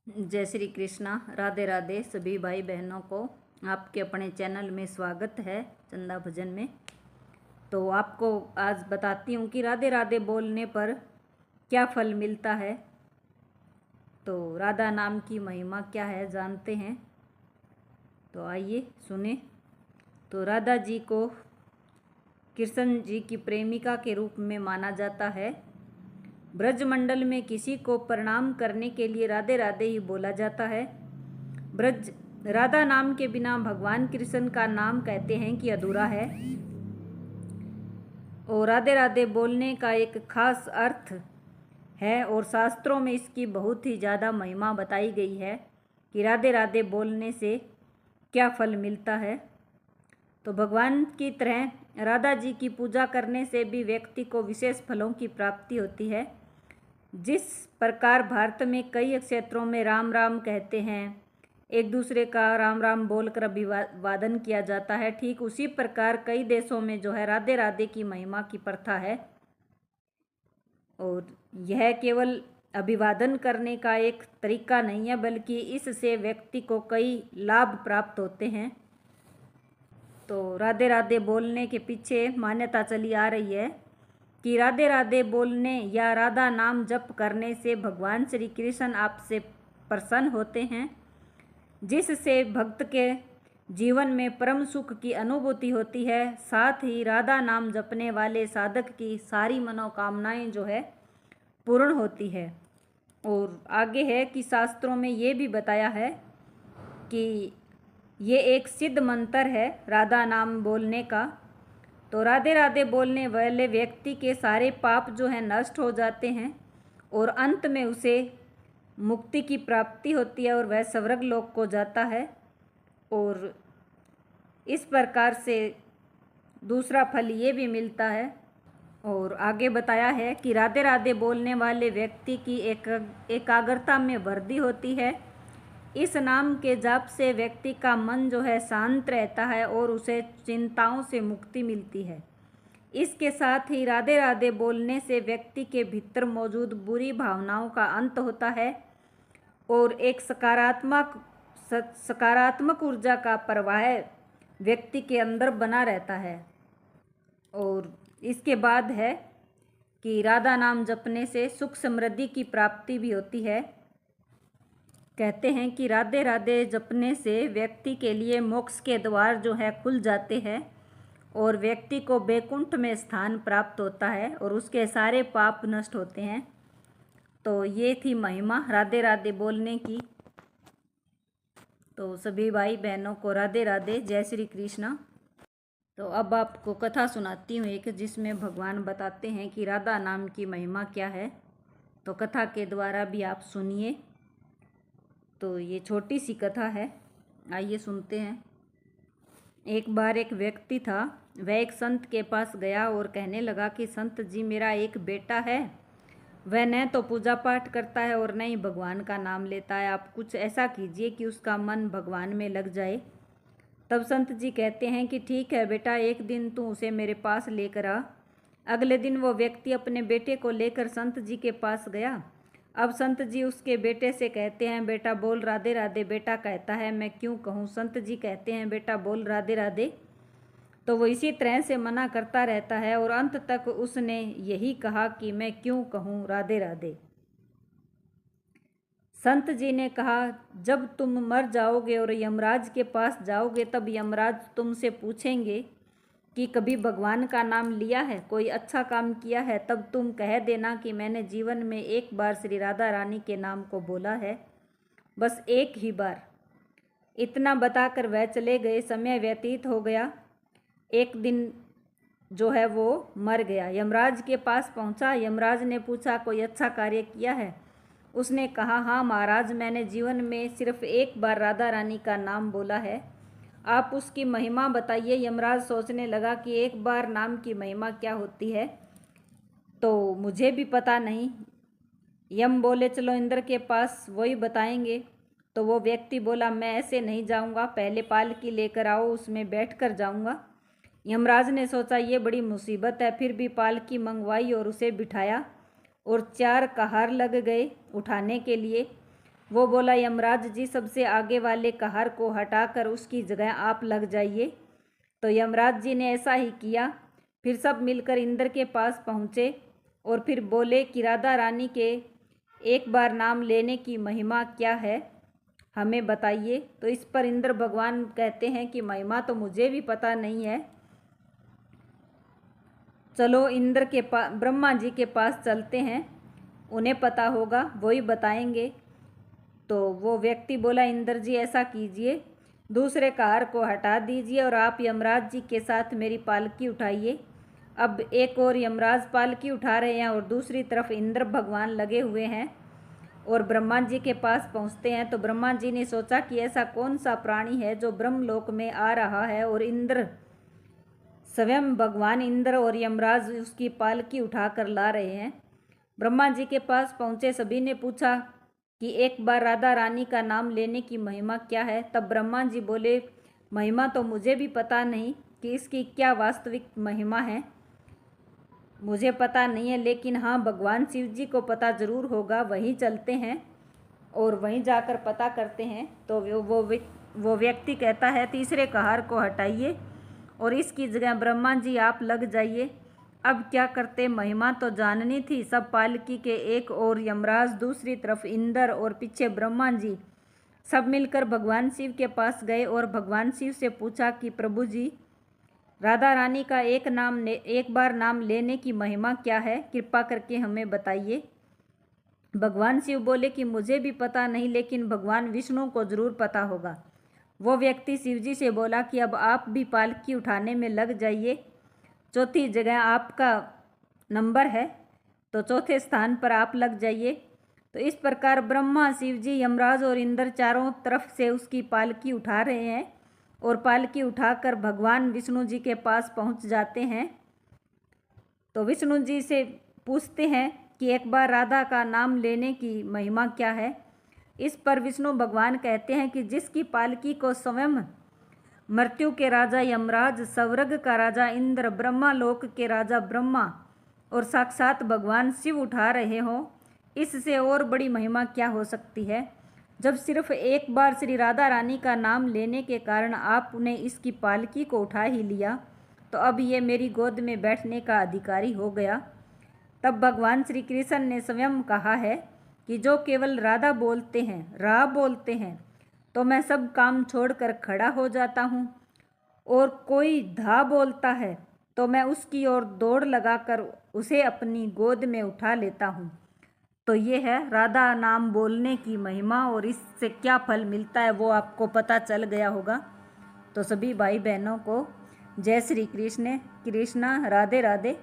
जय श्री कृष्णा। राधे राधे सभी भाई बहनों को आपके अपने चैनल में स्वागत है चंदा भजन में। तो आपको आज बताती हूँ कि राधे राधे बोलने पर क्या फल मिलता है। तो राधा नाम की महिमा क्या है जानते हैं। तो आइए सुने। तो राधा जी को कृष्ण जी की प्रेमिका के रूप में माना जाता है। ब्रजमंडल में किसी को प्रणाम करने के लिए राधे राधे ही बोला जाता है। ब्रज राधा नाम के बिना भगवान कृष्ण का नाम कहते हैं कि अधूरा है। और राधे राधे बोलने का एक खास अर्थ है और शास्त्रों में इसकी बहुत ही ज़्यादा महिमा बताई गई है कि राधे राधे बोलने से क्या फल मिलता है। तो भगवान की तरह राधा जी की पूजा करने से भी व्यक्ति को विशेष फलों की प्राप्ति होती है। जिस प्रकार भारत में कई क्षेत्रों में राम राम कहते हैं, एक दूसरे का राम राम बोलकर अभिवादन किया जाता है, ठीक उसी प्रकार कई देशों में जो है राधे राधे की महिमा की प्रथा है। और यह केवल अभिवादन करने का एक तरीका नहीं है, बल्कि इससे व्यक्ति को कई लाभ प्राप्त होते हैं। तो राधे राधे बोलने के पीछे मान्यता चली आ रही है कि राधे राधे बोलने या राधा नाम जप करने से भगवान श्री कृष्ण आपसे प्रसन्न होते हैं, जिससे भक्त के जीवन में परम सुख की अनुभूति होती है। साथ ही राधा नाम जपने वाले साधक की सारी मनोकामनाएं जो है पूर्ण होती है। और आगे है कि शास्त्रों में ये भी बताया है कि ये एक सिद्ध मंत्र है राधा नाम बोलने का। तो राधे राधे बोलने वाले व्यक्ति के सारे पाप जो हैं नष्ट हो जाते हैं और अंत में उसे मुक्ति की प्राप्ति होती है और वह स्वर्ग लोक को जाता है। और इस प्रकार से दूसरा फल ये भी मिलता है। और आगे बताया है कि राधे राधे बोलने वाले व्यक्ति की एकाग्रता में वृद्धि होती है। इस नाम के जाप से व्यक्ति का मन जो है शांत रहता है और उसे चिंताओं से मुक्ति मिलती है। इसके साथ ही राधे राधे बोलने से व्यक्ति के भीतर मौजूद बुरी भावनाओं का अंत होता है और एक सकारात्मक ऊर्जा का प्रवाह व्यक्ति के अंदर बना रहता है। और इसके बाद है कि राधा नाम जपने से सुख समृद्धि की प्राप्ति भी होती है। कहते हैं कि राधे राधे जपने से व्यक्ति के लिए मोक्ष के द्वार जो है खुल जाते हैं और व्यक्ति को बैकुंठ में स्थान प्राप्त होता है और उसके सारे पाप नष्ट होते हैं। तो ये थी महिमा राधे राधे बोलने की। तो सभी भाई बहनों को राधे राधे, जय श्री कृष्णा। तो अब आपको कथा सुनाती हूँ एक, जिसमें भगवान बताते हैं कि राधा नाम की महिमा क्या है। तो कथा के द्वारा भी आप सुनिए। तो ये छोटी सी कथा है, आइए सुनते हैं। एक बार एक व्यक्ति था, वह एक संत के पास गया और कहने लगा कि संत जी, मेरा एक बेटा है, वह न तो पूजा पाठ करता है और न ही भगवान का नाम लेता है। आप कुछ ऐसा कीजिए कि उसका मन भगवान में लग जाए। तब संत जी कहते हैं कि ठीक है बेटा, एक दिन तू उसे मेरे पास लेकर आ। अगले दिन वो व्यक्ति अपने बेटे को लेकर संत जी के पास गया। अब संत जी उसके बेटे से कहते हैं, बेटा बोल राधे राधे। बेटा कहता है, मैं क्यों कहूँ। संत जी कहते हैं, बेटा बोल राधे राधे। तो वो इसी तरह से मना करता रहता है और अंत तक उसने यही कहा कि मैं क्यों कहूँ राधे राधे। संत जी ने कहा, जब तुम मर जाओगे और यमराज के पास जाओगे, तब यमराज तुमसे पूछेंगे कि कभी भगवान का नाम लिया है, कोई अच्छा काम किया है, तब तुम कह देना कि मैंने जीवन में एक बार श्री राधा रानी के नाम को बोला है, बस एक ही बार। इतना बताकर वह चले गए। समय व्यतीत हो गया। एक दिन जो है वो मर गया। यमराज के पास पहुंचा। यमराज ने पूछा, कोई अच्छा कार्य किया है। उसने कहा, हाँ महाराज, मैंने जीवन में सिर्फ एक बार राधा रानी का नाम बोला है, आप उसकी महिमा बताइए। यमराज सोचने लगा कि एक बार नाम की महिमा क्या होती है, तो मुझे भी पता नहीं। यम बोले, चलो इंद्र के पास, वही बताएंगे। तो वो व्यक्ति बोला, मैं ऐसे नहीं जाऊंगा, पहले पालकी लेकर आओ, उसमें बैठ कर जाऊंगा। यमराज ने सोचा ये बड़ी मुसीबत है, फिर भी पालकी मंगवाई और उसे बिठाया और 4 कहार लग गए उठाने के लिए। वो बोला, यमराज जी, सबसे आगे वाले कहार को हटाकर उसकी जगह आप लग जाइए। तो यमराज जी ने ऐसा ही किया। फिर सब मिलकर इंद्र के पास पहुँचे और फिर बोले कि राधा रानी के एक बार नाम लेने की महिमा क्या है, हमें बताइए। तो इस पर इंद्र भगवान कहते हैं कि महिमा तो मुझे भी पता नहीं है, चलो इंद्र के पास, ब्रह्मा जी के पास चलते हैं, उन्हें पता होगा, वही बताएंगे। तो वो व्यक्ति बोला, इंद्र जी ऐसा कीजिए, दूसरे कार को हटा दीजिए और आप यमराज जी के साथ मेरी पालकी उठाइए। अब एक और यमराज पालकी उठा रहे हैं और दूसरी तरफ इंद्र भगवान लगे हुए हैं और ब्रह्मा जी के पास पहुंचते हैं। तो ब्रह्मा जी ने सोचा कि ऐसा कौन सा प्राणी है जो ब्रह्मलोक में आ रहा है और इंद्र, स्वयं भगवान इंद्र और यमराज उसकी पालकी उठाकर ला रहे हैं। ब्रह्मा जी के पास पहुँचे, सभी ने पूछा कि एक बार राधा रानी का नाम लेने की महिमा क्या है। तब ब्रह्मा जी बोले, महिमा तो मुझे भी पता नहीं कि इसकी क्या वास्तविक महिमा है, मुझे पता नहीं है, लेकिन हाँ भगवान शिव जी को पता ज़रूर होगा। वहीं चलते हैं और वहीं जाकर पता करते हैं। तो वो व्यक्ति कहता है, तीसरे कहार को हटाइए और इसकी जगह ब्रह्मा जी आप लग जाइए। अब क्या करते, महिमा तो जाननी थी। सब पालकी के एक और यमराज, दूसरी तरफ इंद्र और पीछे ब्रह्मा जी, सब मिलकर भगवान शिव के पास गए और भगवान शिव से पूछा कि प्रभु जी, राधा रानी का एक बार नाम लेने की महिमा क्या है, कृपा करके हमें बताइए। भगवान शिव बोले कि मुझे भी पता नहीं, लेकिन भगवान विष्णु को ज़रूर पता होगा। वो व्यक्ति शिवजी से बोला कि अब आप भी पालकी उठाने में लग जाइए, चौथी जगह आपका नंबर है, तो चौथे स्थान पर आप लग जाइए। तो इस प्रकार ब्रह्मा, शिवजी, यमराज और इंद्र चारों तरफ से उसकी पालकी उठा रहे हैं और पालकी उठाकर भगवान विष्णु जी के पास पहुंच जाते हैं। तो विष्णु जी से पूछते हैं कि एक बार राधा का नाम लेने की महिमा क्या है। इस पर विष्णु भगवान कहते हैं कि जिसकी पालकी को स्वयं मृत्यु के राजा यमराज, स्वर्ग का राजा इंद्र, ब्रह्मालोक के राजा ब्रह्मा और साक्षात भगवान शिव उठा रहे हो, इससे और बड़ी महिमा क्या हो सकती है। जब सिर्फ एक बार श्री राधा रानी का नाम लेने के कारण आपने इसकी पालकी को उठा ही लिया, तो अब ये मेरी गोद में बैठने का अधिकारी हो गया। तब भगवान श्री कृष्ण ने स्वयं कहा है कि जो केवल राधा बोलते हैं, रा बोलते हैं, तो मैं सब काम छोड़कर खड़ा हो जाता हूँ, और कोई धा बोलता है तो मैं उसकी ओर दौड़ लगाकर उसे अपनी गोद में उठा लेता हूँ। तो ये है राधा नाम बोलने की महिमा, और इससे क्या फल मिलता है वो आपको पता चल गया होगा। तो सभी भाई बहनों को जय श्री कृष्ण, कृष्णा, राधे राधे।